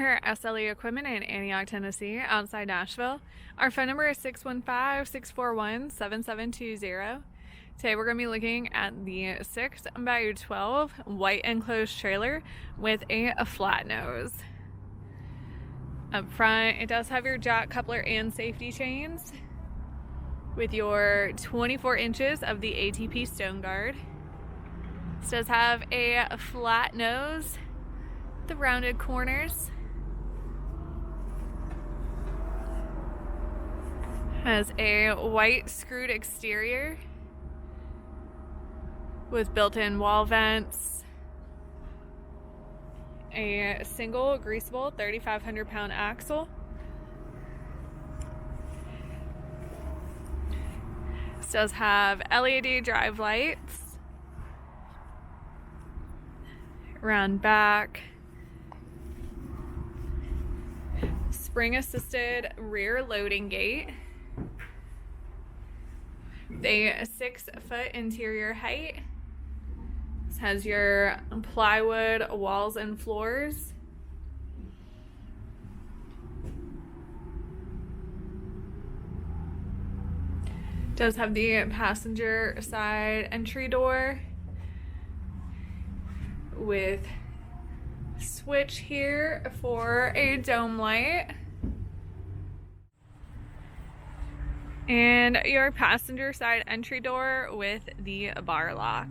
here at SLE Equipment in Antioch, Tennessee, outside Nashville. Our phone number is 615-641-7720. Today we're going to be looking at the 6x12 white enclosed trailer with a flat nose. Up front, it does have your jack coupler and safety chains with your 24 inches of the ATP Stoneguard. This does have a flat nose, the rounded corners. Has a white screwed exterior with built-in wall vents. A single Greaseable 3,500 pound axle. This does have LED drive lights. Around back. Spring assisted rear loading gate. A 6-foot interior height. This has your plywood walls and floors. Does have the passenger side entry door with switch here for a dome light. And your passenger side entry door with the bar lock.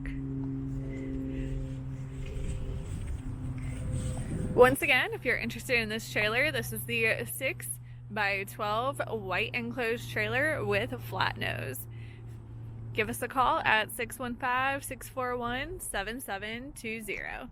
Once again, if you're interested in this trailer, this is the 6x12 white enclosed trailer with a flat nose. Give us a call at 615-641-7720.